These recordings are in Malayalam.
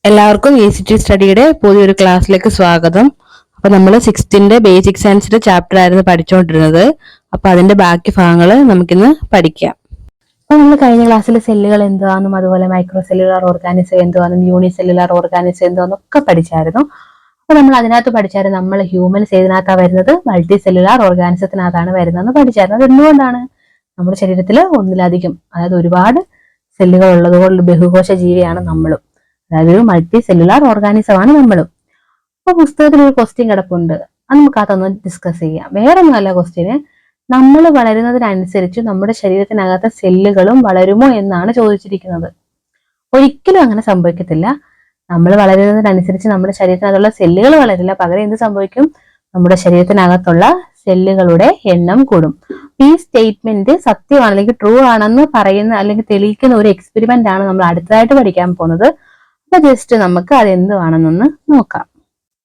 എല്ലാവർക്കും ECT സ്റ്റഡിയുടെ പുതിയൊരു ക്ലാസ്സിലേക്ക് സ്വാഗതം. അപ്പൊ നമ്മൾ 6th ബേസിക് സയൻസിന്റെ ചാപ്റ്റർ ആയിരുന്നു പഠിച്ചുകൊണ്ടിരുന്നത്. അപ്പൊ അതിന്റെ ബാക്കി ഭാഗങ്ങൾ നമുക്കിന്ന് പഠിക്കാം. അപ്പൊ നമ്മൾ കഴിഞ്ഞ ക്ലാസ്സിൽ സെല്ലുകൾ എന്താണെന്നും അതുപോലെ മൈക്രോ സെല്ലുലാർ ഓർഗാനിസം എന്താണെന്നും യൂണിസെല്ലുലാർ ഓർഗാനിസം എന്താണെന്നും ഒക്കെ പഠിച്ചായിരുന്നു. അപ്പൊ നമ്മൾ അതിനകത്ത് പഠിച്ചായിരുന്നു നമ്മൾ ഹ്യൂമൻസ് ഏതിനകത്താണ് വരുന്നത്, മൾട്ടി സെല്ലുലാർ ഓർഗാനിസത്തിനകത്താണ് വരുന്നതെന്ന് പഠിച്ചായിരുന്നു. അത് എന്തുകൊണ്ടാണ്? നമ്മുടെ ശരീരത്തിൽ ഒന്നിലധികം, അതായത് ഒരുപാട് സെല്ലുകൾ ഉള്ളതുകൊണ്ട് ബഹുകോശ ജീവിയാണ് നമ്മളും. അതായത് ഒരു മൾട്ടി സെല്ലുലാർ ഓർഗാനിസം ആണ് നമ്മളും. അപ്പൊ പുസ്തകത്തിൽ ഒരു ക്വസ്റ്റ്യൻ കിടപ്പുണ്ട്, അത് നമുക്ക് അതൊന്ന് ഡിസ്കസ് ചെയ്യാം. വേറെ ഒന്നുമല്ല ക്വസ്റ്റ്യന്, നമ്മൾ വളരുന്നതിനനുസരിച്ച് നമ്മുടെ ശരീരത്തിനകത്തെ സെല്ലുകളും വളരുമോ എന്നാണ് ചോദിച്ചിരിക്കുന്നത്. ഒരിക്കലും അങ്ങനെ സംഭവിക്കത്തില്ല. നമ്മൾ വളരുന്നതിനനുസരിച്ച് നമ്മുടെ ശരീരത്തിനകത്തുള്ള സെല്ലുകൾ വളരില്ല, പകരം എന്ത് സംഭവിക്കും? നമ്മുടെ ശരീരത്തിനകത്തുള്ള സെല്ലുകളുടെ എണ്ണം കൂടും. ഈ സ്റ്റേറ്റ്മെന്റ് സത്യമാണ് അല്ലെങ്കിൽ ട്രൂ ആണെന്ന് പറയുന്ന അല്ലെങ്കിൽ തെളിയിക്കുന്ന ഒരു എക്സ്പെരിമെന്റ് ആണ് നമ്മൾ അടുത്തതായിട്ട് പഠിക്കാൻ പോകുന്നത്. അപ്പൊ ജസ്റ്റ് നമുക്ക് അതെന്തുവാണെന്നൊന്ന് നോക്കാം.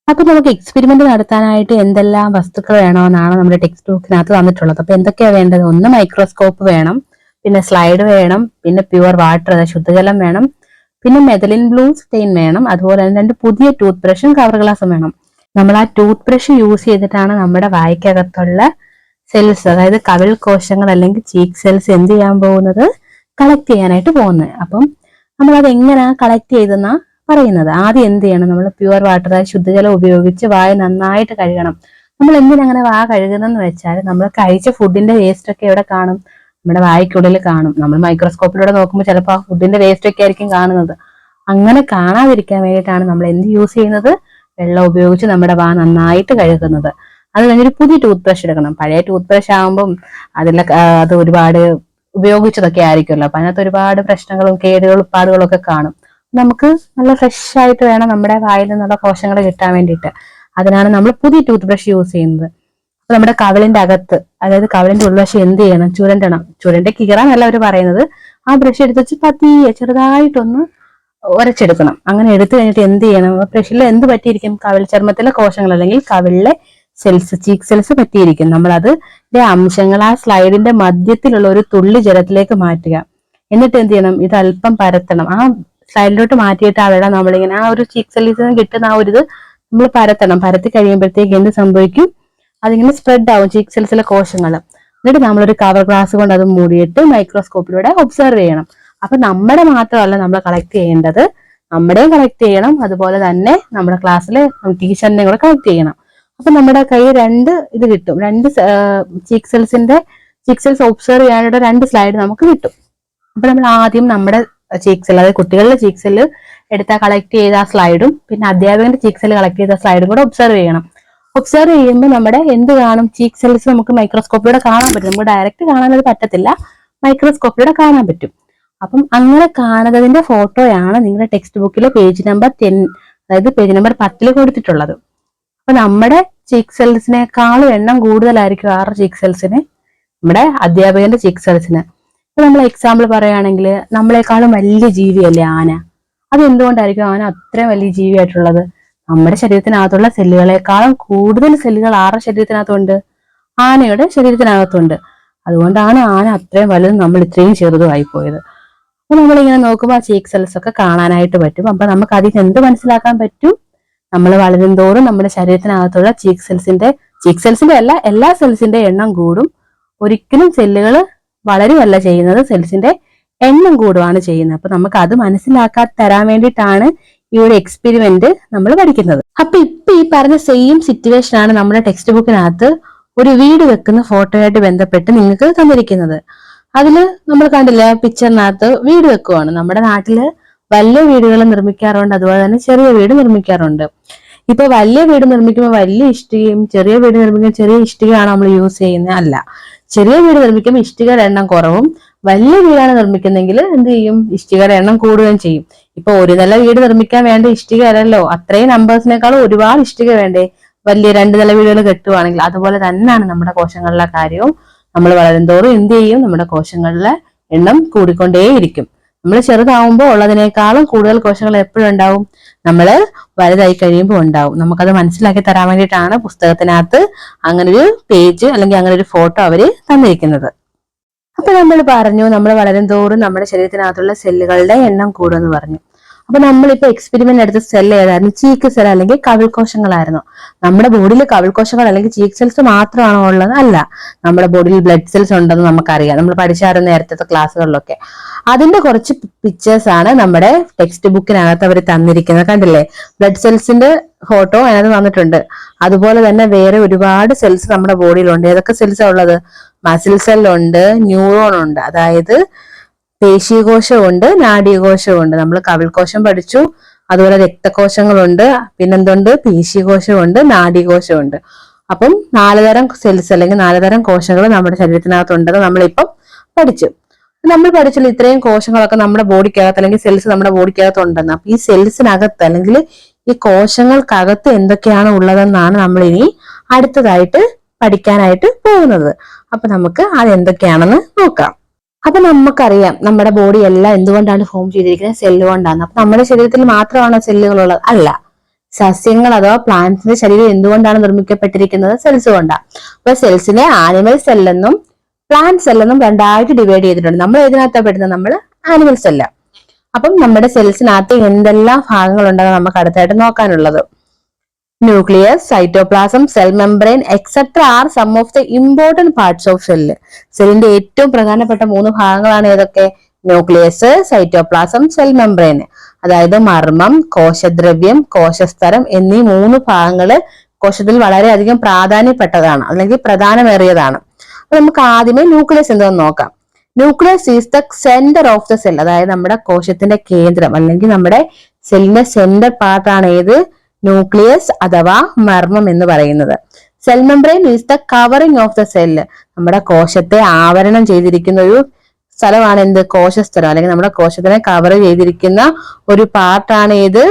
അപ്പൊ നമുക്ക് എക്സ്പെരിമെന്റ് നടത്താനായിട്ട് എന്തെല്ലാം വസ്തുക്കൾ വേണമെന്നാണ് നമ്മുടെ ടെക്സ്റ്റ് ബുക്കിനകത്ത് തന്നിട്ടുള്ളത്. അപ്പൊ എന്തൊക്കെയാ വേണ്ടത്? ഒന്ന് മൈക്രോസ്കോപ്പ് വേണം, പിന്നെ സ്ലൈഡ് വേണം, പിന്നെ പ്യുവർ വാട്ടർ അതായത് ശുദ്ധജലം വേണം, പിന്നെ മെഥലിൻ ബ്ലൂ സ്റ്റെയിൻ വേണം, അതുപോലെ തന്നെ 2 പുതിയ ടൂത്ത് ബ്രഷും കവർ ഗ്ലാസും വേണം. നമ്മൾ ആ ടൂത്ത് ബ്രഷ് യൂസ് ചെയ്തിട്ടാണ് നമ്മുടെ വായ്ക്കകത്തുള്ള സെൽസ്, അതായത് കവിൾ കോശങ്ങൾ അല്ലെങ്കിൽ ചീക്ക് സെൽസ് എന്ത് ചെയ്യാൻ പോകുന്നത്? കളക്ട് ചെയ്യാനായിട്ട് പോകുന്നത്. അപ്പം നമ്മൾ അത് എങ്ങനെയാ കളക്ട് ചെയ്തെന്നാ പറയുന്നത്. ആദ്യം എന്ത് ചെയ്യണം? നമ്മൾ പ്യുവർ വാട്ടർ ശുദ്ധജലം ഉപയോഗിച്ച് വായ നന്നായിട്ട് കഴുകണം. നമ്മൾ എന്തിനങ്ങനെ വായ കഴുകുന്നെന്ന് വെച്ചാൽ നമ്മൾ കഴിച്ച ഫുഡിന്റെ വേസ്റ്റ് ഒക്കെ എവിടെ കാണും? നമ്മുടെ വായ്ക്കുള്ളിൽ കാണും. നമ്മൾ മൈക്രോസ്കോപ്പിലൂടെ നോക്കുമ്പോൾ ചിലപ്പോൾ ആ ഫുഡിന്റെ വേസ്റ്റ് ഒക്കെ ആയിരിക്കും കാണുന്നത്. അങ്ങനെ കാണാതിരിക്കാൻ വേണ്ടിയിട്ടാണ് നമ്മൾ എന്ത് യൂസ് ചെയ്യുന്നത്? വെള്ളം ഉപയോഗിച്ച് നമ്മുടെ വായ നന്നായിട്ട് കഴുകുന്നത്. അത് കഴിഞ്ഞൊരു പുതിയ ടൂത്ത് ബ്രഷ് എടുക്കണം. പഴയ ടൂത്ത് ബ്രഷ് ആകുമ്പം അത് ഒരുപാട് ഉപയോഗിച്ചതൊക്കെ ആയിരിക്കുമല്ലോ. അപ്പൊ അതിനകത്ത് ഒരുപാട് പ്രശ്നങ്ങളും കേടുകളും പാടുകളും ഒക്കെ കാണും. നമുക്ക് നല്ല ഫ്രഷ് ആയിട്ട് വേണം നമ്മുടെ വായിൽ നിന്നുള്ള കോശങ്ങൾ കിട്ടാൻ വേണ്ടിയിട്ട്. അതിനാണ് നമ്മൾ പുതിയ ടൂത്ത് ബ്രഷ് യൂസ് ചെയ്യുന്നത്. അപ്പൊ നമ്മുടെ കവിളിന്റെ അകത്ത്, അതായത് കവിളിന്റെ ഉൾവശം എന്ത് ചെയ്യണം? ചുരണ്ടണം. ചുരണ്ട കീറാനല്ല അവർ പറയുന്നത്. ആ ബ്രഷ് എടുത്ത് വെച്ച് പതിയെ ചെറുതായിട്ടൊന്ന് ഉരച്ചെടുക്കണം. അങ്ങനെ എടുത്തു കഴിഞ്ഞിട്ട് എന്ത് ചെയ്യണം? ബ്രഷിൽ എന്ത് പറ്റിയിരിക്കും? കവിൾ ചർമ്മത്തിലെ കോശങ്ങൾ അല്ലെങ്കിൽ കവിളിലെ സെൽസ്, ചീക്ക് സെൽസ് പറ്റിയിരിക്കും. നമ്മൾ അതിന്റെ അംശങ്ങൾ ആ സ്ലൈഡിന്റെ മധ്യത്തിലുള്ള ഒരു തുള്ളി ജലത്തിലേക്ക് മാറ്റുക. എന്നിട്ട് എന്ത് ചെയ്യണം? ഇത് അല്പം പരത്തണം. ആ സ്ലൈഡിലോട്ട് മാറ്റിയിട്ട് ആ വെള്ളം നമ്മളിങ്ങനെ ആ ഒരു ചീക്ക് സെൽസിൽ നിന്ന് കിട്ടുന്ന ആ ഒരു ഇത് നമ്മൾ പരത്തണം. പരത്തി കഴിയുമ്പോഴത്തേക്ക് എന്ത് സംഭവിക്കും? അതിങ്ങനെ സ്പ്രെഡ് ആവും ചീക്ക് സെൽസിലെ കോശങ്ങൾ. എന്നിട്ട് നമ്മളൊരു കവർ ഗ്ലാസ് കൊണ്ട് അത് മൂടിയിട്ട് മൈക്രോസ്കോപ്പിലൂടെ ഒബ്സർവ് ചെയ്യണം. അപ്പൊ നമ്മുടെ മാത്രമല്ല നമ്മൾ കളക്ട് ചെയ്യേണ്ടത്, നമ്മുടെയും കളക്ട് ചെയ്യണം, അതുപോലെ തന്നെ നമ്മുടെ ക്ലാസ്സിലെ ടീച്ചറിനെ കൂടെ കളക്ട് ചെയ്യണം. അപ്പൊ നമ്മുടെ കയ്യിൽ 2 ഇത് കിട്ടും. 2 ചീക്ക് സെൽസ് ഒബ്സർവ് ചെയ്യാനായിട്ട് 2 സ്ലൈഡ് നമുക്ക് കിട്ടും. അപ്പൊ നമ്മൾ ആദ്യം നമ്മുടെ ചീക്ക് സെൽ, അതായത് കുട്ടികളുടെ ചീക്ക് സെല്ല് കളക്ട് ചെയ്ത ആ സ്ലൈഡും പിന്നെ അധ്യാപകന്റെ ചീക്ക് സെല്ല് കളക്ട് ചെയ്ത സ്ലൈഡും കൂടെ ഒബ്സർവ് ചെയ്യണം. ഒബ്സർവ് ചെയ്യുമ്പോൾ നമ്മുടെ എന്ത് കാണും? ചീക്ക് സെൽസ് നമുക്ക് മൈക്രോസ്കോപ്പിലൂടെ കാണാൻ പറ്റും. നമുക്ക് ഡയറക്റ്റ് കാണാനത് പറ്റത്തില്ല, മൈക്രോസ്കോപ്പിലൂടെ കാണാൻ പറ്റും. അപ്പം അങ്ങനെ കാണുന്നതിന്റെ ഫോട്ടോയാണ് നിങ്ങളുടെ ടെക്സ്റ്റ് ബുക്കിലെ പേജ് നമ്പർ 10, അതായത് പേജ് നമ്പർ 10 കൊടുത്തിട്ടുള്ളത്. അപ്പൊ നമ്മുടെ ചീക്ക് സെൽസിനേക്കാളും എണ്ണം കൂടുതലായിരിക്കും ആറ് ചീക്ക് സെൽസിന്, നമ്മുടെ അധ്യാപകന്റെ ചീക്ക് സെൽസിന്. ഇപ്പൊ നമ്മൾ എക്സാമ്പിൾ പറയുകയാണെങ്കിൽ, നമ്മളെക്കാളും വലിയ ജീവിയല്ലേ ആന. അത് എന്തുകൊണ്ടായിരിക്കും ആന അത്രയും വലിയ ജീവിയായിട്ടുള്ളത്? നമ്മുടെ ശരീരത്തിനകത്തുള്ള സെല്ലുകളെക്കാളും കൂടുതൽ സെല്ലുകൾ ആരുടെ ശരീരത്തിനകത്തുണ്ട്? ആനയുടെ ശരീരത്തിനകത്തുണ്ട്. അതുകൊണ്ടാണ് ആന അത്രയും വലുതും നമ്മൾ ഇത്രയും ചെറുതുമായി പോയത്. അപ്പൊ നമ്മളിങ്ങനെ നോക്കുമ്പോൾ ആ ചീക്ക് സെൽസ് ഒക്കെ കാണാനായിട്ട് പറ്റും. അപ്പൊ നമുക്ക് അതിൽ എന്ത് മനസ്സിലാക്കാൻ പറ്റും? നമ്മൾ വളരും തോറും നമ്മുടെ ശരീരത്തിനകത്തുള്ള ചീക്ക് സെൽസിന്റെ അല്ല, എല്ലാ സെൽസിന്റെ എണ്ണം കൂടും. ഒരിക്കലും സെല്ലുകൾ വളരുകയല്ല ചെയ്യുന്നത്, സെൽസിന്റെ എണ്ണം കൂടുകയാണ് ചെയ്യുന്നത്. അപ്പൊ നമുക്ക് അത് മനസ്സിലാക്കാൻ തരാൻ വേണ്ടിയിട്ടാണ് ഈ ഒരു എക്സ്പെരിമെന്റ് നമ്മൾ പഠിക്കുന്നത്. അപ്പൊ ഈ പറഞ്ഞ സെയിം സിറ്റുവേഷൻ ആണ് നമ്മുടെ ടെക്സ്റ്റ് ബുക്കിനകത്ത് ഒരു വീട് വെക്കുന്ന ഫോട്ടോയായിട്ട് ബന്ധപ്പെട്ട് നിങ്ങൾക്ക് തന്നിരിക്കുന്നത്. അതില് നമ്മൾ കണ്ടില്ല, പിക്ചറിനകത്ത് വീട് വെക്കുവാണ്. നമ്മുടെ നാട്ടില് വലിയ വീടുകൾ നിർമ്മിക്കാറുണ്ട്, അതുപോലെ തന്നെ ചെറിയ വീട് നിർമ്മിക്കാറുണ്ട്. ഇപ്പൊ വലിയ വീട് നിർമ്മിക്കുമ്പോൾ വലിയ ഇഷ്ടികയും ചെറിയ വീട് നിർമ്മിക്കുമ്പോൾ ചെറിയ ഇഷ്ടികയാണ് നമ്മൾ യൂസ് ചെയ്യുന്നത്. അല്ല, ചെറിയ വീട് നിർമ്മിക്കുമ്പോൾ ഇഷ്ടികയുടെ എണ്ണം കുറവും, വലിയ വീടാണ് നിർമ്മിക്കുന്നെങ്കിൽ എന്ത് ചെയ്യും? ഇഷ്ടികയുടെ എണ്ണം കൂടുകയും ചെയ്യും. ഇപ്പൊ ഒരു നില വീട് നിർമ്മിക്കാൻ വേണ്ട ഇഷ്ടിക അല്ലല്ലോ, അത്രയും നമ്പേഴ്സിനേക്കാളും ഒരുപാട് ഇഷ്ടിക വേണ്ടേ വലിയ 2 നില വീടുകൾ കെട്ടുവാണെങ്കിൽ? അതുപോലെ തന്നെയാണ് നമ്മുടെ കോശങ്ങളിലെ കാര്യവും. നമ്മൾ വളരുംതോറും എന്ത് ചെയ്യും? നമ്മുടെ കോശങ്ങളിലെ എണ്ണം കൂടിക്കൊണ്ടേയിരിക്കും. നമ്മൾ ചെറുതാവുമ്പോൾ ഉള്ളതിനേക്കാളും കൂടുതൽ കോശങ്ങൾ എപ്പോഴും ഉണ്ടാവും, നമ്മൾ വലുതായി കഴിയുമ്പോൾ ഉണ്ടാവും. നമുക്കത് മനസ്സിലാക്കി തരാൻ വേണ്ടിയിട്ടാണ് പുസ്തകത്തിനകത്ത് അങ്ങനെ ഒരു പേജ് അല്ലെങ്കിൽ അങ്ങനെ ഒരു ഫോട്ടോ അവര് തന്നിരിക്കുന്നത്. അപ്പൊ നമ്മൾ പറഞ്ഞു, നമ്മൾ വളരും തോറും നമ്മുടെ ശരീരത്തിനകത്തുള്ള സെല്ലുകളുടെ എണ്ണം കൂടുമെന്ന് പറഞ്ഞു. അപ്പൊ നമ്മളിപ്പോ എക്സ്പെരിമെന്റ് എടുത്ത സെൽ ഏതായിരുന്നു? ചീക്ക് സെൽ അല്ലെങ്കിൽ കവിൾകോശങ്ങളായിരുന്നു. നമ്മുടെ ബോഡിയിൽ കവിൾകോശങ്ങൾ അല്ലെങ്കിൽ ചീക്ക് സെൽസ് മാത്രമാണോ ഉള്ളത്? അല്ല. നമ്മുടെ ബോഡിയിൽ ബ്ലഡ് സെൽസ് ഉണ്ടെന്ന് നമുക്കറിയാം, നമ്മൾ പഠിച്ചായിരുന്നു നേരത്തെ ക്ലാസ്സുകളിലൊക്കെ. അതിന്റെ കുറച്ച് പിക്ചേഴ്സ് ആണ് നമ്മുടെ ടെക്സ്റ്റ് ബുക്കിനകത്ത് അവർ തന്നിരിക്കുന്നത്. കണ്ടില്ലേ? ബ്ലഡ് സെൽസിന്റെ ഫോട്ടോ അതിനകത്ത് തന്നിട്ടുണ്ട്. അതുപോലെ തന്നെ വേറെ ഒരുപാട് സെൽസ് നമ്മുടെ ബോഡിയിലുണ്ട്. ഏതൊക്കെ സെൽസാണ് ഉള്ളത്? മസിൽ സെല്ലുണ്ട്, ന്യൂറോൺ ഉണ്ട്, അതായത് പേശീകോശമുണ്ട്, നാഡീകോശമുണ്ട്. നമ്മൾ കവിൾകോശം പഠിച്ചു, അതുപോലെ രക്തകോശങ്ങളുണ്ട്, പിന്നെന്തുണ്ട്? പേശീകോശമുണ്ട്, നാഡീകോശമുണ്ട്. അപ്പം 4 തരം സെൽസ് അല്ലെങ്കിൽ 4 തരം കോശങ്ങൾ നമ്മുടെ ശരീരത്തിനകത്തുണ്ടെന്ന് നമ്മളിപ്പം പഠിച്ചു. നമ്മൾ പഠിച്ചുള്ള ഇത്രയും കോശങ്ങളൊക്കെ നമ്മുടെ ബോഡിക്കകത്ത് അല്ലെങ്കിൽ സെൽസ് നമ്മുടെ ബോഡിക്കകത്ത് ഉണ്ടെന്ന്. അപ്പൊ ഈ സെൽസിനകത്ത് അല്ലെങ്കിൽ ഈ കോശങ്ങൾക്കകത്ത് എന്തൊക്കെയാണ് ഉള്ളതെന്നാണ് നമ്മൾ ഇനി അടുത്തതായിട്ട് പഠിക്കാനായിട്ട് പോകുന്നത്. അപ്പൊ നമുക്ക് അത് എന്തൊക്കെയാണെന്ന് നോക്കാം. അപ്പൊ നമുക്കറിയാം നമ്മുടെ ബോഡി എല്ലാം എന്തുകൊണ്ടാണ് ഫോം ചെയ്തിരിക്കുന്നത്? സെല്ല് കൊണ്ടാണ്. അപ്പൊ നമ്മുടെ ശരീരത്തിൽ മാത്രമാണോ സെല്ലുകളുള്ളത്? അല്ല. സസ്യങ്ങൾ അഥവാ പ്ലാന്റ്സിന്റെ ശരീരം എന്തുകൊണ്ടാണ് നിർമ്മിക്കപ്പെട്ടിരിക്കുന്നത്? സെൽസ് കൊണ്ടാണ്. അപ്പൊ സെൽസിനെ ആനിമൽ സെല്ലെന്നും പ്ലാന്റ് സെല്ലെന്നും രണ്ടായിട്ട് ഡിവൈഡ് ചെയ്തിട്ടുണ്ട്. നമ്മൾ ഏതിനകത്താണ് പെടുന്നത്? നമ്മൾ ആനിമൽ സെല്ല്. അപ്പം നമ്മുടെ സെൽസിനകത്ത് എന്തെല്ലാം ഭാഗങ്ങളുണ്ടെന്ന് നമുക്ക് അടുത്തായിട്ട് നോക്കാനുള്ളത്. Nucleus, cytoplasm, cell membrane etcetera are some of the important parts of cell. സെല്ലിന്റെ ഏറ്റവും പ്രധാനപ്പെട്ട 3 ഭാഗങ്ങളാണ് ഏതൊക്കെ? Nucleus, cytoplasm, cell membrane. അതായത് മർമ്മം, കോശദ്രവ്യം, കോശസ്തരം എന്നീ 3 ഭാഗങ്ങള് കോശത്തിൽ വളരെയധികം പ്രാധാന്യപ്പെട്ടതാണ് അല്ലെങ്കിൽ പ്രധാനമേറിയതാണ്. അപ്പൊ നമുക്ക് ആദ്യമേ ന്യൂക്ലിയസ് എന്താണെന്ന് നോക്കാം. Nucleus is the centre of the cell, അതായത് നമ്മുടെ കോശത്തിന്റെ കേന്ദ്രം അല്ലെങ്കിൽ നമ്മുടെ സെല്ലിന്റെ സെന്റർ പാർട്ടാണ് ഏത്? ന്യൂക്ലിയസ് അഥവാ മർമ്മം എന്ന് പറയുന്നത്. Cell membrane is the covering of the cell, നമ്മുടെ കോശത്തെ ആവരണം ചെയ്തിരിക്കുന്ന ഒരു സ്ഥലമാണ് എന്ത്? കോശസ്ഥലം അല്ലെങ്കിൽ നമ്മുടെ കോശത്തിനെ കവർ ചെയ്തിരിക്കുന്ന ഒരു പാർട്ടാണ് ഏത്?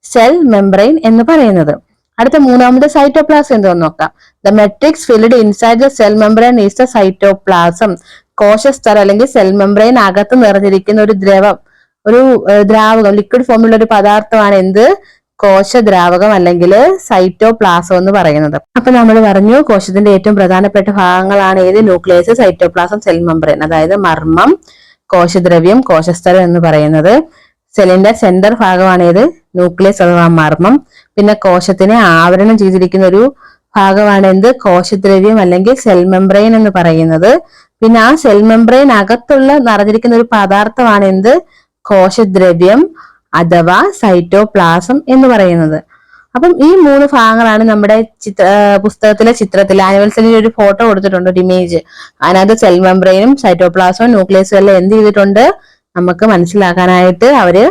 സെൽ മെംബ്രെയിൻ എന്ന് പറയുന്നത്. അടുത്ത മൂന്നാമത്തെ സൈറ്റോപ്ലാസം എന്താണെന്ന് നോക്കാം. The matrix filled inside the cell membrane is the cytoplasm. കോശസ്ഥലം അല്ലെങ്കിൽ സെൽ മെംബ്രെയിൻ അകത്ത് നിറഞ്ഞിരിക്കുന്ന ഒരു ദ്രാവകം ലിക്വിഡ് ഫോമിലുള്ള ഒരു പദാർത്ഥമാണ് എന്ത്? കോശദ്രാവകം അല്ലെങ്കിൽ സൈറ്റോപ്ലാസം എന്ന് പറയുന്നത്. അപ്പൊ നമ്മൾ പറഞ്ഞു കോശത്തിന്റെ ഏറ്റവും പ്രധാനപ്പെട്ട ഭാഗങ്ങളാണ് ഏത്? Nucleus, cytoplasm, cell membrane. അതായത് മർമ്മം, കോശദ്രവ്യം, കോശസ്ഥലം എന്ന് പറയുന്നത്. സെല്ലിന്റെ സെന്റർ ഭാഗമാണ് ഏത്? ന്യൂക്ലിയസ് അഥവാ മർമ്മം. പിന്നെ കോശത്തിനെ ആവരണം ചെയ്തിരിക്കുന്ന ഒരു ഭാഗമാണ് എന്ത്? കോശദ്രവ്യം അല്ലെങ്കിൽ സെൽ മെംബ്രെയിൻ എന്ന് പറയുന്നത്. പിന്നെ ആ സെൽ മെംബ്രെയിൻ അകത്തുള്ള നിറഞ്ഞിരിക്കുന്ന ഒരു പദാർത്ഥമാണ് എന്ത്? കോശദ്രവ്യം അഥവാ സൈറ്റോപ്ലാസം എന്ന് പറയുന്നത്. അപ്പം ഈ 3 ഭാഗങ്ങളാണ് നമ്മുടെ പുസ്തകത്തിലെ ചിത്രത്തിൽ ആനിമൽ സെല്ലിന്റെ ഒരു ഫോട്ടോ കൊടുത്തിട്ടുണ്ട്, ഒരു ഇമേജ്. അതിനകത്ത് സെൽ മെംബ്രെയിനും സൈറ്റോപ്ലാസവും ന്യൂക്ലിയസും എല്ലാം എന്ത് ചെയ്തിട്ടുണ്ട്? നമുക്ക് മനസ്സിലാക്കാനായിട്ട് അവര്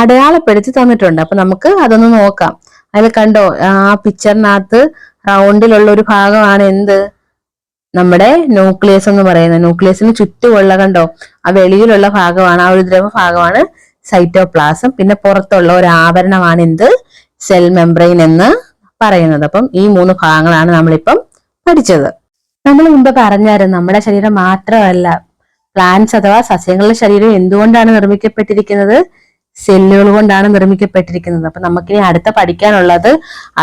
അടയാളപ്പെടുത്തി തന്നിട്ടുണ്ട്. അപ്പൊ നമുക്ക് അതൊന്ന് നോക്കാം. അതിൽ കണ്ടോ, ആ പിക്ചറിനകത്ത് റൗണ്ടിലുള്ള ഒരു ഭാഗമാണ് എന്ത്? നമ്മുടെ ന്യൂക്ലിയസ് എന്ന് പറയുന്നത്. ന്യൂക്ലിയസിന് ചുറ്റുമുള്ള കണ്ടോ ആ വെളിയിലുള്ള ഭാഗമാണ്, ആ ഒരു ദ്രവ ഭാഗമാണ് സൈറ്റോപ്ലാസം. പിന്നെ പുറത്തുള്ള ഒരു ആവരണമാണ് എന്ത്? സെൽ മെംബ്രെയിൻ എന്ന് പറയുന്നത്. അപ്പം ഈ 3 ഭാഗങ്ങളാണ് നമ്മളിപ്പം പഠിച്ചത്. നമ്മൾ മുമ്പ് പറഞ്ഞായിരുന്നു നമ്മുടെ ശരീരം മാത്രമല്ല, പ്ലാന്റ്സ് അഥവാ സസ്യങ്ങളുടെ ശരീരം എന്തുകൊണ്ടാണ് നിർമ്മിക്കപ്പെട്ടിരിക്കുന്നത്? സെല്ലുകൾ കൊണ്ടാണ് നിർമ്മിക്കപ്പെട്ടിരിക്കുന്നത്. അപ്പൊ നമുക്കിനി അടുത്ത പഠിക്കാനുള്ളത്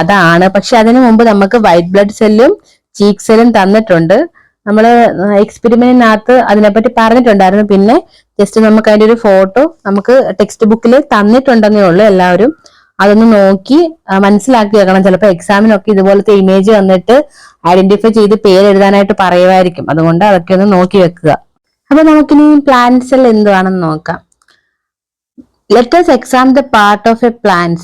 അതാണ്. പക്ഷെ അതിനു മുമ്പ് നമുക്ക് വൈറ്റ് ബ്ലഡ് സെല്ലും ചീക്ക് സെല്ലും തന്നിട്ടുണ്ട്. നമ്മൾ എക്സ്പെരിമെന്റിനകത്ത് അതിനെപ്പറ്റി പറഞ്ഞിട്ടുണ്ടായിരുന്നു. പിന്നെ ജസ്റ്റ് നമുക്ക് അതിന്റെ ഒരു ഫോട്ടോ നമുക്ക് ടെക്സ്റ്റ് ബുക്കിൽ തന്നിട്ടുണ്ടെന്നേ ഉള്ളൂ. എല്ലാവരും അതൊന്ന് നോക്കി മനസ്സിലാക്കി വെക്കണം. ചിലപ്പോൾ എക്സാമിനൊക്കെ ഇതുപോലത്തെ ഇമേജ് വന്നിട്ട് ഐഡന്റിഫൈ ചെയ്ത് പേര് എഴുതാനായിട്ട് പറയുമായിരിക്കും. അതുകൊണ്ട് അതൊക്കെ ഒന്ന് നോക്കി വെക്കുക. അപ്പൊ നമുക്കിനി പ്ലാന്റ് സെൽ എന്തുവാണെന്ന് നോക്കാം. Let us examine the part of a plant.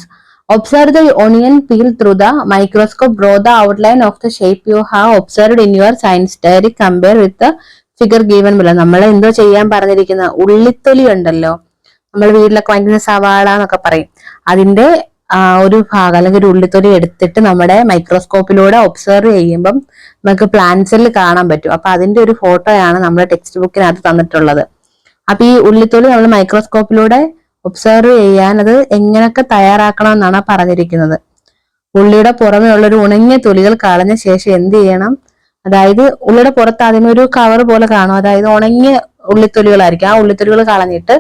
Observe the onion peel through the microscope. Draw the outline of the shape you have observed in your science diary. Compare with the figure given below. നമ്മൾ എന്തോ ചെയ്യാൻ പറഞ്ഞിരിക്കുന്ന ഉള്ളിത്തൊലി ഉണ്ടല്ലോ, നമ്മൾ വീട്ടിലൊക്കെ വാങ്ങിക്കുന്ന സവാള എന്നൊക്കെ പറയും. അതിന്റെ ഒരു ഭാഗം അല്ലെങ്കിൽ ഒരു ഉള്ളിത്തൊലി എടുത്തിട്ട് നമ്മുടെ മൈക്രോസ്കോപ്പിലൂടെ ഒബ്സർവ് ചെയ്യുമ്പം നമുക്ക് പ്ലാന്റ് സെൽ കാണാൻ പറ്റും. അപ്പൊ അതിന്റെ ഒരു ഫോട്ടോയാണ് നമ്മുടെ ടെക്സ്റ്റ് ബുക്കിനകത്ത് തന്നിട്ടുള്ളത്. അപ്പൊ ഈ ഉള്ളിത്തൊലി നമ്മൾ മൈക്രോസ്കോപ്പിലൂടെ ഒബ്സർവ് ചെയ്യാൻ അത് എങ്ങനെയൊക്കെ തയ്യാറാക്കണം എന്നാണ് പറഞ്ഞിരിക്കുന്നത്. ഉള്ളിയുടെ പുറമേ ഉള്ള ഒരു ഉണങ്ങിയ തൊലികൾ കളഞ്ഞ ശേഷം എന്ത് ചെയ്യണം? അതായത് ഉള്ളിയുടെ പുറത്ത് ആദ്യമേ ഒരു കവർ പോലെ കാണും, അതായത് ഉണങ്ങിയ ഉള്ളിത്തൊലികളായിരിക്കും. ആ ഉള്ളിത്തൊലികൾ കളഞ്ഞിട്ട്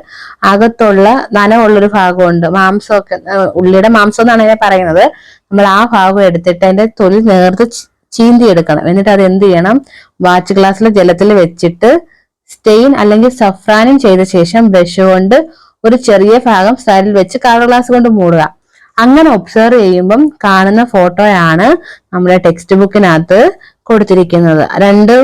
അകത്തുള്ള നനവുള്ളൊരു ഭാഗമുണ്ട്, മാംസമൊക്കെ, ഉള്ളിയുടെ മാംസം എന്നാണ് ഞാൻ പറയുന്നത്. നമ്മൾ ആ ഭാഗം എടുത്തിട്ട് അതിന്റെ തൊലി നേർത്ത് ചീന്തി എടുക്കണം. എന്നിട്ട് അത് എന്ത് ചെയ്യണം? വാച്ച് ഗ്ലാസ്സിലെ ജലത്തിൽ വെച്ചിട്ട് സ്റ്റെയിൻ അല്ലെങ്കിൽ സഫ്രാനും ചെയ്ത ശേഷം ബ്രഷ് കൊണ്ട് ഒരു ചെറിയ ഭാഗം സ്ലൈഡിൽ വെച്ച് കളർ ഗ്ലാസ് കൊണ്ട് മൂടുക. അങ്ങനെ ഒബ്സർവ് ചെയ്യുമ്പം കാണുന്ന ഫോട്ടോയാണ് നമ്മുടെ ടെക്സ്റ്റ് ബുക്കിനകത്ത് കൊടുത്തിരിക്കുന്നത്. 2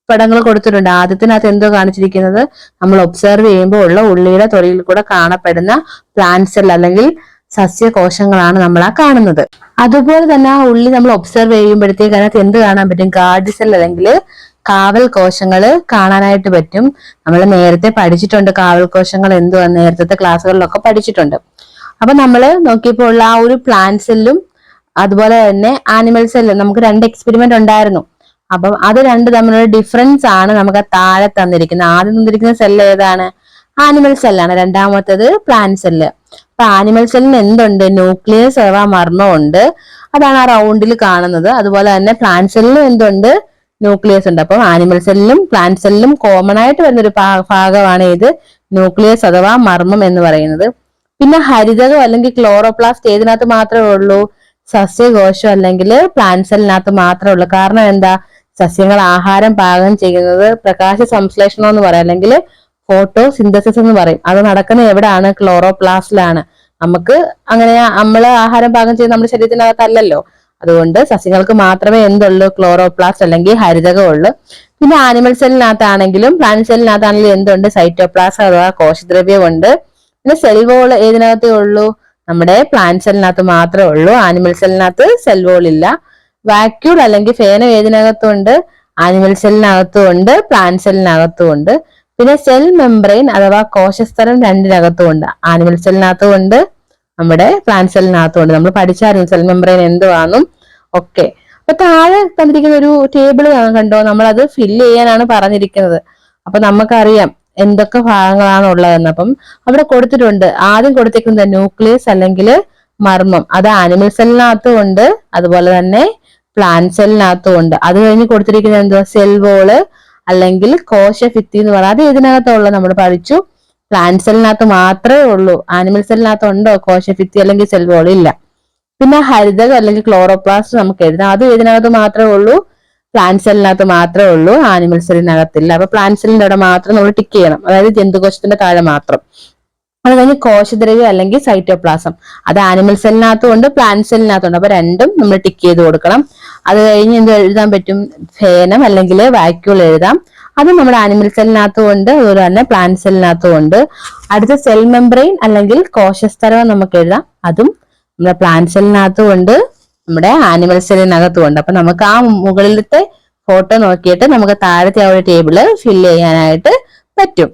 പടങ്ങൾ കൊടുത്തിട്ടുണ്ട്. ആദ്യത്തിനകത്ത് എന്തോ കാണിച്ചിരിക്കുന്നത് നമ്മൾ ഒബ്സർവ് ചെയ്യുമ്പോൾ ഉള്ള ഉള്ളിയുടെ തൊലിയിൽ കൂടെ കാണപ്പെടുന്ന പ്ലാന്റ് സെൽ അല്ലെങ്കിൽ സസ്യകോശങ്ങളാണ് നമ്മൾ ആ കാണുന്നത്. അതുപോലെ തന്നെ ആ ഉള്ളി നമ്മൾ ഒബ്സർവ് ചെയ്യുമ്പോഴത്തേക്ക് അതിനകത്ത് എന്ത് കാണാൻ പറ്റും? ഗാർഡ് സെൽ അല്ലെങ്കിൽ കാവൽ കോശങ്ങൾ കാണാനായിട്ട് പറ്റും. നമ്മൾ നേരത്തെ പഠിച്ചിട്ടുണ്ട് കാവൽ കോശങ്ങൾ എന്തുവാ, നേരത്തെ ക്ലാസ്സുകളിലൊക്കെ പഠിച്ചിട്ടുണ്ട്. അപ്പൊ നമ്മൾ നോക്കിയപ്പോൾ ഉള്ള ആ ഒരു പ്ലാന്റ് സെല്ലും അതുപോലെ തന്നെ ആനിമൽ സെല്ലും നമുക്ക് 2 എക്സ്പെരിമെന്റ് ഉണ്ടായിരുന്നു. അപ്പം അത് 2 തമ്മിലുള്ള ഡിഫറൻസ് ആണ് നമുക്ക് താഴെ തന്നിരിക്കുന്നത്. ആദ്യം തന്നിരിക്കുന്ന സെല്ല് ഏതാണ്? ആനിമൽ സെല്ലാണ്. രണ്ടാമത്തേത് പ്ലാന്റ് സെല്ല്. അപ്പൊ ആനിമൽ സെല്ലിന് എന്തുണ്ട്? ന്യൂക്ലിയസ് അഥവാ മർമ്മം ഉണ്ട്. അതാണ് ആ റൗണ്ടിൽ കാണുന്നത്. അതുപോലെ തന്നെ പ്ലാന്റ് സെല്ലിനും എന്തുണ്ട്? ന്യൂക്ലിയസ് ഉണ്ട്. അപ്പം ആനിമൽ സെല്ലിലും പ്ലാന്റ് സെല്ലിലും കോമൺ ആയിട്ട് വരുന്നൊരു ഭാഗമാണ് ഇത് ന്യൂക്ലിയസ് അഥവാ മർമ്മം എന്ന് പറയുന്നത്. പിന്നെ ഹരിതകം അല്ലെങ്കിൽ ക്ലോറോപ്ലാസ്റ്റ് ഏതിനകത്ത് മാത്രമേ ഉള്ളൂ? സസ്യകോശം അല്ലെങ്കിൽ പ്ലാന്റ് സെല്ലിനകത്ത് മാത്രമേ ഉള്ളൂ. കാരണം എന്താ? സസ്യങ്ങൾ ആഹാരം പാകം ചെയ്യുന്നത് പ്രകാശ സംശ്ലേഷണം എന്ന് പറയാം, അല്ലെങ്കിൽ ഫോട്ടോ സിന്തസിസ് എന്ന് പറയും. അത് നടക്കുന്നത് എവിടെയാണ്? ക്ലോറോപ്ലാസ്റ്റിലാണ്. നമുക്ക് അങ്ങനെ നമ്മൾ ആഹാരം പാകം ചെയ്യുന്ന നമ്മുടെ ശരീരത്തിനകത്തല്ലല്ലോ. അതുകൊണ്ട് സസ്യങ്ങൾക്ക് മാത്രമേ എന്തുള്ളൂ? ക്ലോറോപ്ലാസ്റ്റ് അല്ലെങ്കിൽ ഹരിതകം ഉള്ളൂ. പിന്നെ ആനിമൽ സെല്ലിനകത്താണെങ്കിലും പ്ലാന്റ് സെല്ലിനകത്താണെങ്കിലും എന്തുണ്ട്? സൈറ്റോപ്ലാസം അഥവാ കോശദ്രവ്യമുണ്ട്. പിന്നെ സെൽ വോൾ ഏതിനകത്തേ ഉള്ളൂ? നമ്മുടെ പ്ലാന്റ് സെല്ലിനകത്ത് മാത്രമേ ഉള്ളൂ. ആനിമൽ സെല്ലിനകത്ത് സെൽ വോൾ ഇല്ല. വാക്യൂൾ അല്ലെങ്കിൽ ഫേനം ഏതിനകത്തുണ്ട്? ആനിമൽ സെല്ലിനകത്തും ഉണ്ട്, പ്ലാന്റ് സെല്ലിനകത്തും ഉണ്ട്. പിന്നെ സെൽ മെംബ്രെയിൻ അഥവാ കോശസ്തരം രണ്ടിനകത്തും ഉണ്ട്. ആനിമൽ സെല്ലിനകത്തും ഉണ്ട്, നമ്മുടെ പ്ലാന്റ് സെല്ലിനകത്തും ഉണ്ട്. നമ്മൾ പഠിച്ചായിരുന്നു സെൽ മെംബ്രെയിൻ എന്തുവാന്നും ഒക്കെ. അപ്പൊ താഴെ തന്നിരിക്കുന്ന ഒരു ടേബിൾ കണ്ടോ? നമ്മൾ അത് ഫില്ല് ചെയ്യാനാണ് പറഞ്ഞിരിക്കുന്നത്. അപ്പൊ നമുക്കറിയാം എന്തൊക്കെ ഭാഗങ്ങളാണ് ഉള്ളതെന്ന്. അപ്പം അവിടെ കൊടുത്തിട്ടുണ്ട്. ആദ്യം കൊടുത്തിരിക്കുന്നത് ന്യൂക്ലിയസ് അല്ലെങ്കിൽ മർമ്മം. അത് ആനിമൽ സെല്ലിനകത്തും ഉണ്ട്, അതുപോലെ തന്നെ പ്ലാന്റ് സെല്ലിനകത്തും ഉണ്ട്. അത് കഴിഞ്ഞ് കൊടുത്തിരിക്കുന്നത് എന്തുവാ? സെൽ വോള് അല്ലെങ്കിൽ കോശഭിത്തി എന്ന് പറയാം. അത് ഏതിനകത്തുള്ള നമ്മൾ പഠിച്ചു? പ്ലാന്റ് സെല്ലിനകത്ത് മാത്രമേ ഉള്ളൂ. ആനിമൽ സെല്ലിനകത്ത് ഉണ്ടോ കോശഭിത്തി അല്ലെങ്കിൽ സെൽ വോൾ? ഇല്ല. പിന്നെ ഹരിതകം അല്ലെങ്കിൽ ക്ലോറോപ്ലാസ്റ്റ് നമുക്ക് എഴുതാം. അത് ഏതിനകത്ത് മാത്രമേ ഉള്ളൂ? പ്ലാന്റ് സെല്ലിനകത്ത് മാത്രമേ ഉള്ളൂ, ആനിമൽ സെല്ലിനകത്തില്ല. അപ്പൊ പ്ലാന്റ് സെല്ലിന്റെ അവിടെ മാത്രം നമ്മൾ ടിക്ക് ചെയ്യണം, അതായത് ജന്തുകോശത്തിന്റെ താഴെ മാത്രം. അത് കഴിഞ്ഞ് കോശദ്രവ്യം അല്ലെങ്കിൽ സൈറ്റോപ്ലാസം, അത് ആനിമൽ സെല്ലിനകത്തും ഉണ്ട്, പ്ലാന്റ് സെല്ലിനകത്തും ഉണ്ട്. അപ്പൊ രണ്ടും നമ്മൾ ടിക്ക് ചെയ്ത് കൊടുക്കണം. അത് കഴിഞ്ഞ് എന്ത് എഴുതാൻ പറ്റും? ഫേനം അല്ലെങ്കിൽ വാക്യൂൾ എഴുതാം. അത് നമ്മുടെ ആനിമൽ സെല്ലിനകത്തും ഉണ്ട്, അതുപോലെ തന്നെ പ്ലാന്റ് സെല്ലിനകത്തും ഉണ്ട്. അടുത്ത സെൽ മെംബ്രെയിൻ അല്ലെങ്കിൽ കോശസ്തരം നമുക്ക് എഴുതാം. അതും നമ്മുടെ പ്ലാന്റ് സെല്ലിനകത്തും ഉണ്ട്, നമ്മുടെ ആനിമൽ സെല്ലിനകത്തും ഉണ്ട്. അപ്പൊ നമുക്ക് ആ മുകളിലത്തെ ഫോട്ടോ നോക്കിയിട്ട് നമുക്ക് താഴത്തെ ആ ഒരു ടേബിള് ഫില്ല് ചെയ്യാനായിട്ട് പറ്റും.